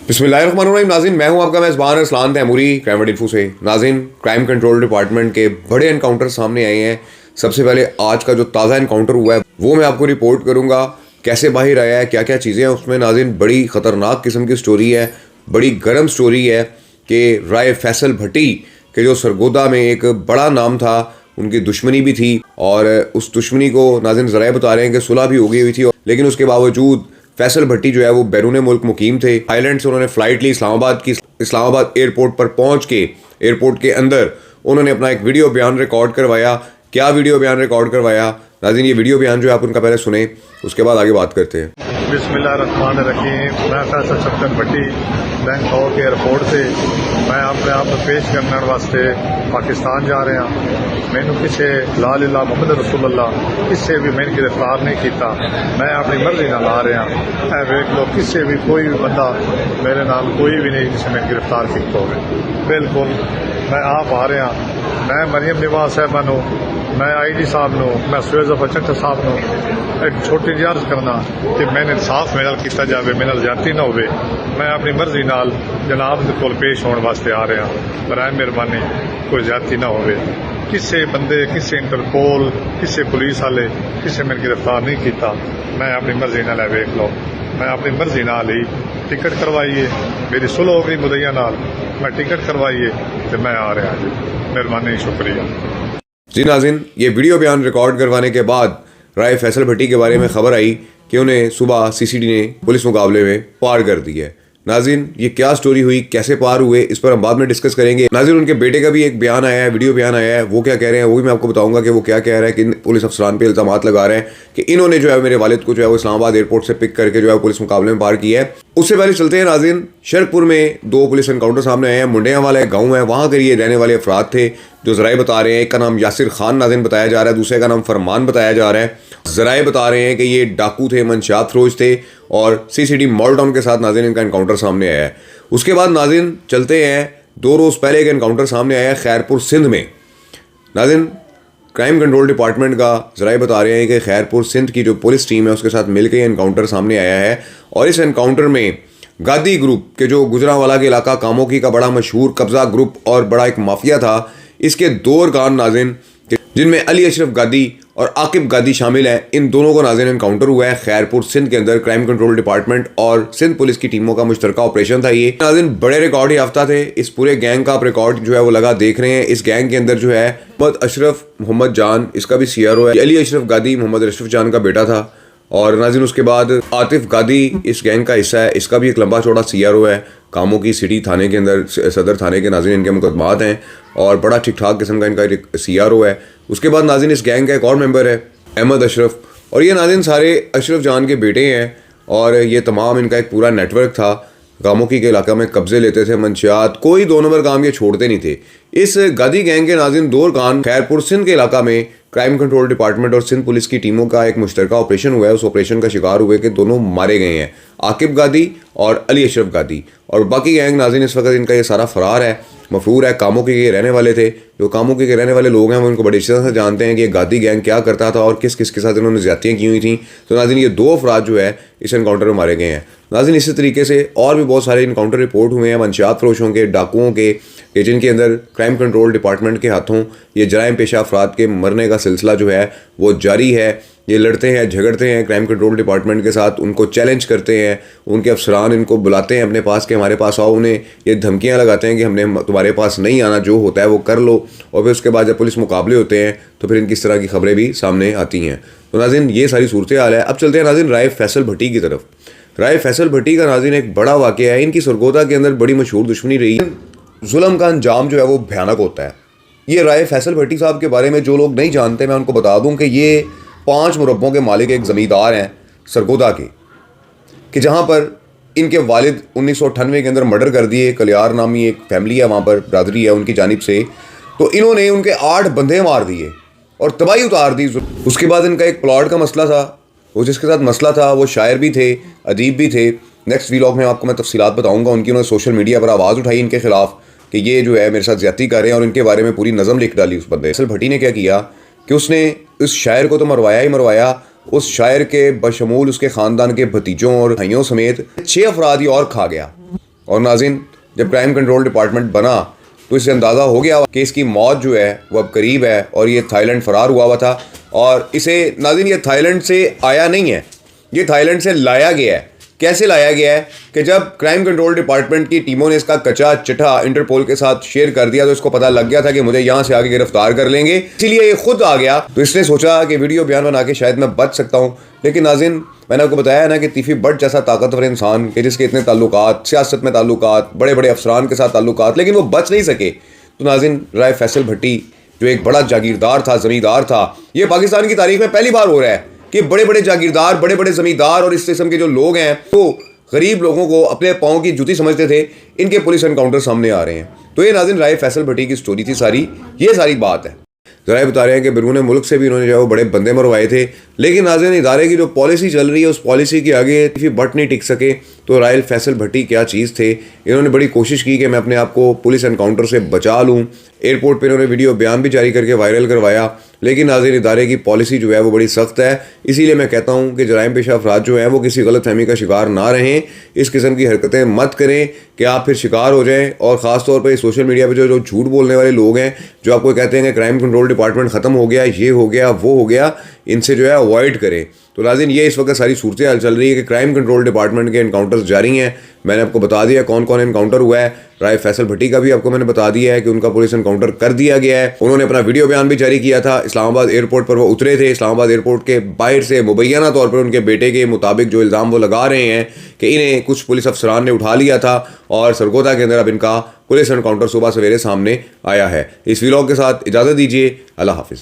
बिस्मिल्लाहिर्रहमानिर्रहीम। नाज़रीन, मैं हूं आपका मेज़बान अरसलान तैमूरी क्राइम इन्फो से। नाज़रीन, क्राइम कंट्रोल डिपार्टमेंट के बड़े एनकाउंटर सामने आए हैं। सबसे पहले आज का जो ताज़ा एनकाउंटर हुआ है वो मैं आपको रिपोर्ट करूंगा, कैसे बाहर आया है, क्या क्या चीज़ें हैं उसमें। नाज़रीन, बड़ी ख़तरनाक किस्म की स्टोरी है, बड़ी गर्म स्टोरी है कि राय फैसल भट्टी के जो सरगोदा में एक बड़ा नाम था, उनकी दुश्मनी भी थी और उस दुश्मनी को नाज़रीन ज़राए बता रहे हैं कि सुलह भी हो गई हुई थी, लेकिन उसके बावजूद फैसल भट्टी जो है वो बैरून मुल्क मुकीम थे। थाईलैंड से उन्होंने फ़्लाइट ली इस्लामाबाद की। इस्लामाबाद एयरपोर्ट पर पहुंच के एयरपोर्ट के अंदर उन्होंने अपना एक वीडियो बयान रिकॉर्ड करवाया। क्या वीडियो बयान रिकॉर्ड करवाया नाज़रीन, ये वीडियो बयान जो है आप उनका पहले सुने, उसके बाद आगे बात करते हैं। बिस्मिल्लाहिर्रहमानिर्रहीम। मैं फैसल शफकत भट्टी बैंकॉक एयरपोर्ट से मैं अपने आप में पेश करने वास्ते पाकिस्तान जा रहा। मैनू किसी ला इला मुहम्मद रसूलुल्लाह किसी भी मैंने गिरफ्तार नहीं किया, मैं अपनी मर्जी नाल आ रहा। ऐ वेख लो, किसी भी कोई भी बंदा मेरे नाल कोई भी नहीं जिसे मैं गिरफ्तार किया हो। बिल्कुल मैं आप आ रहा। मैं मरियम निवाज साहबा नूं, मैं IG साहब नूं, मैं सुहेल ज़फ़र चट्टा साहब नूं एक छोटी जी अर्ज करना कि मैंने इंसाफ मेरे नाल किया जाए, मेरे नाल ज्यादती ना होवे। मैं अपनी मर्जी नाल जनाब दे कोल पेश होने वास्ते आ रहा। बराए मेहरबानी कोई ज्यादती ना होवे। किसी बंदे, किसी इंटरपोल, किसी पुलिस वाले किसी मैंने गिरफ्तार नहीं किया। मैं अपनी मर्जी नाल वेख लो, मैं अपनी मर्जी नाल ही टिकट करवाइए, मेरी सुलह हो गई मुदैया नाल, मैं टिकट करवाइए तो मैं आ रहा जी। मेहरबानी, शुक्रिया जी। नाज़रीन, ये वीडियो बयान रिकॉर्ड करवाने के बाद राय फैसल भट्टी के बारे में खबर आई कि उन्हें सुबह CCD ने पुलिस मुकाबले में पार कर दी है। नाज़रीन, ये क्या स्टोरी हुई, कैसे पार हुए, इस पर हम बाद में डिस्कस करेंगे। नाज़रीन, उनके बेटे का भी एक बयान आया है, वीडियो बयान आया है, वो क्या कह रहे हैं वो भी मैं आपको बताऊंगा कि वो क्या कह रहा है। कि पुलिस अफसरान पे इल्जामात लगा रहे हैं कि इन्होंने जो है मेरे वालिद को जो है वो इस्लामाबाद एयरपोर्ट से पिक करके जो है पुलिस मुकाबले में पार किया है। उससे पहले चलते हैं नाज़रीन, शरकपुर में 2 पुलिस एनकाउंटर सामने आए हैं। मुंडिया वाला एक गाँव है, वहाँ के ये रहने वाले अफराद थे जो ज़राए बता रहे हैं। एक का नाम यासिर खान नाज़रीन बताया जा रहा है, दूसरे का नाम फरमान बताया जा रहा है। ज़राए बता रहे हैं कि ये डाकू थे, मंशियात फरोश थे और CCD मॉलटाउन के साथ नाज़रीन इनका एनकाउंटर सामने आया है। उसके बाद नाज़रीन चलते हैं, 2 रोज़ पहले एक एनकाउंटर सामने आया है खैरपुर सिंध में। नाज़रीन, क्राइम कंट्रोल डिपार्टमेंट का ज़राए बता रहे हैं कि खैरपुर सिंध की जो पुलिस टीम है उसके साथ मिलकर एनकाउंटर सामने आया है और इस एनकाउंटर में गादी ग्रुप के जो गुजरांवाला के इलाका कामोकी का बड़ा मशहूर कब्जा ग्रुप और बड़ा एक माफिया था, इसके 2 अरकान नाज़रीन जिनमें अली अशरफ गादी और आकिब गादी शामिल हैं, इन दोनों को नाज़रीन एनकाउंटर हुआ है खैरपुर सिंध के अंदर। क्राइम कंट्रोल डिपार्टमेंट और सिंध पुलिस की टीमों का मुश्तरका ऑपरेशन था ये। नाज़रीन, बड़े रिकॉर्ड याफ्ता थे। इस पूरे गैंग का आप रिकॉर्ड जो है वो लगा देख रहे हैं। इस गैंग के अंदर जो है मोहम्मद अशरफ मोहम्मद जान, इसका भी CRO है। अली अशरफ गादी मोहम्मद अशरफ जान का बेटा था। और नाज़रीन उसके बाद आतिफ गादी इस गैंग का हिस्सा है, इसका भी एक लंबा चौड़ा CRO है। कामों की सिटी थाने के अंदर सदर थाने के नाज़रीन इनके मुकदमात हैं और बड़ा ठीक ठाक किस्म का इनका CRO है। उसके बाद नाज़रीन इस गैंग का एक और मेंबर है अहमद अशरफ, और ये नाज़रीन सारे अशरफ जान के बेटे हैं और ये तमाम इनका एक पूरा नेटवर्क था। कामोकी के इलाका में कब्जे लेते थे, मंशियात, कोई 2 नंबर काम ये छोड़ते नहीं थे। इस गादी गैंग के नाज़रीन 2 अरकान खैरपुर सिंध के इलाका में क्राइम कंट्रोल डिपार्टमेंट और सिंध पुलिस की टीमों का एक मुश्तरका ऑपरेशन हुआ है। उस ऑपरेशन का शिकार हुए कि दोनों मारे गए हैं, आकिब गादी और अली अशरफ गादी। और बाकी गैंग नाज़रीन इस वक्त इनका ये सारा फरार है, मफरूर है। कामोकी के रहने वाले थे, जो कामोकी के रहने वाले लोग हैं वो इनको बड़ी अच्छी तरह से जानते हैं कि ये गादी गैंग क्या करता था और किस किस के साथ इन्होंने ज़्यादतियाँ की हुई थी। तो नाज़रीन ये 2 अफराद जो है इस एनकाउंटर में मारे गए हैं। नाज़रीन इसी तरीके से और भी बहुत सारे इनकाउंटर रिपोर्ट हुए हैं मंशियात फरोशों के, डाकुओं के, जिनके अंदर क्राइम कंट्रोल डिपार्टमेंट के हाथों ये जराइम पेशा अफराद के मरने का सिलसिला जो है वो जारी है। ये लड़ते हैं, झगड़ते हैं क्राइम कंट्रोल डिपार्टमेंट के साथ, उनको चैलेंज करते हैं, उनके अफसरान इनको बुलाते हैं अपने पास कि हमारे पास आओ। उन्हें ये धमकियां लगाते हैं कि हमने तुम्हारे पास नहीं आना, जो होता है वो कर लो। और फिर उसके बाद जब पुलिस मुकाबले होते हैं तो फिर इनकी इस तरह की खबरें भी सामने आती हैं। तो नाज़रीन ये सारी सूरत हाल है। अब चलते हैं नाज़रीन राय फैसल भट्टी की तरफ। राय फैसल भट्टी का नाज़रीन एक बड़ा वाक़या है। इनकी सरगोदा के अंदर बड़ी मशहूर दुश्मनी रही है। जुल्म का अंजाम जो है वो भयानक होता है। ये राय फैसल भट्टी साहब के बारे में जो लोग नहीं जानते, मैं उनको बता दूं कि ये 5 मुरब्बों के मालिक एक ज़मींदार हैं सरगोदा के, कि जहाँ पर इनके वालिद 1998 के अंदर मर्डर कर दिए। कलियार नामी एक फैमिली है वहाँ पर, बरादरी है उनकी जानिब से। तो इन्होंने उनके 8 बंदे मार दिए और तबाही उतार दी। उसके बाद इनका एक प्लॉट का मसला था, वो जिसके साथ मसला था वो शायर भी थे, अदीब भी थे। नेक्स्ट व्लॉग में आपको मैं तफसीलात बताऊँगा उनकी। उन्होंने सोशल मीडिया पर आवाज़ उठाई इनके खिलाफ कि ये जो है मेरे साथ ज्यादती कर रहे हैं और इनके बारे में पूरी नज़म लिख डाली उस बंदे। फैसल भट्टी ने क्या किया कि उसने उस शायर को तो मरवाया ही मरवाया, उस शायर के बशमूल उसके ख़ानदान के भतीजों और भाइयों समेत 6 अफराद ही और खा गया। और नाज़रीन, जब क्राइम कंट्रोल डिपार्टमेंट बना तो इससे अंदाज़ा हो गया कि इसकी मौत जो है वो अब करीब है और ये थाईलैंड फ़रार हुआ था। और इसे नाज़रीन ये थाईलैंड से आया नहीं है, ये थाईलैंड से लाया गया है। कैसे लाया गया है कि जब क्राइम कंट्रोल डिपार्टमेंट की टीमों ने इसका कच्चा चिट्ठा इंटरपोल के साथ शेयर कर दिया तो इसको पता लग गया था कि मुझे यहाँ से आगे गिरफ्तार कर लेंगे, इसीलिए ये खुद आ गया। तो इसने सोचा कि वीडियो बयान बना के शायद मैं बच सकता हूँ। लेकिन नाज़रीन, मैंने आपको बताया ना कि तीफी बट जैसा ताकतवर इंसान कि जिसके इतने ताल्लुकात, सियासत में ताल्लुकात, बड़े बड़े अफसरान के साथ ताल्लुकात, लेकिन वो बच नहीं सके। तो नाज़रीन, राय फैसल भट्टी जो एक बड़ा जागीरदार था, ज़मींदार था, ये पाकिस्तान की तारीख में पहली बार हो रहा है कि बड़े बड़े जागीरदार, बड़े बड़े ज़मींदार और इस किस्म के जो लोग हैं तो गरीब लोगों को अपने पाँव की जूती समझते थे, इनके पुलिस एनकाउंटर सामने आ रहे हैं। तो ये नाज़रीन राय फैसल भट्टी की स्टोरी थी सारी, ये सारी बात है। ज़रा बता रहे हैं कि बैरून मुल्क से भी इन्होंने जो है वो बड़े बंदे मरवाए थे, लेकिन नाज़रीन इदारे की जो पॉलिसी चल रही है उस पॉलिसी के आगे तीफी बट नहीं टिक सके। तो राय फैसल भट्टी क्या चीज़ थे, इन्होंने बड़ी कोशिश की कि मैं अपने आप को पुलिस एनकाउंटर से बचा लूँ। एयरपोर्ट पर इन्होंने वीडियो बयान भी जारी करके वायरल करवाया, लेकिन नाज़रीन इदारे की पॉलिसी जो है वो बड़ी सख्त है। इसीलिए मैं कहता हूँ कि जराइम पेशा अफराद जो हैं वो किसी गलतफहमी का शिकार ना रहें, इस किस्म की हरकतें मत करें कि आप फिर शिकार हो जाएं। और ख़ास तौर पर सोशल मीडिया पे जो झूठ बोलने वाले लोग हैं, जो आपको कहते हैं कि क्राइम कंट्रोल डिपार्टमेंट ख़त्म हो गया, ये हो गया, वो हो गया, इनसे जो है अवॉइड करें। तो नाज़रीन, ये इस वक्त सारी सूरत हाल चल रही है कि क्राइम कंट्रोल डिपार्टमेंट के एनकाउंटर्स जारी हैं। मैंने आपको बता दिया कौन कौन एनकाउंटर हुआ है। राय फैसल भट्टी का भी आपको मैंने बता दिया है कि उनका पुलिस एनकाउंटर कर दिया गया है। उन्होंने अपना वीडियो बयान भी जारी किया था। इस्लामाबाद एयरपोर्ट पर वो उतरे थे। इस्लामाबाद एयरपोर्ट के बाहर से मुबैना तौर पर उनके बेटे के मुताबिक जो इल्ज़ाम वो लगा रहे हैं कि इन्हें कुछ पुलिस अफसरान ने उठा लिया था और सरगोदा के अंदर अब इनका पुलिस एनकाउंटर सुबह सवेरे सामने आया है। इस व्लॉग के साथ इजाज़त दीजिए। अल्लाह हाफिज़।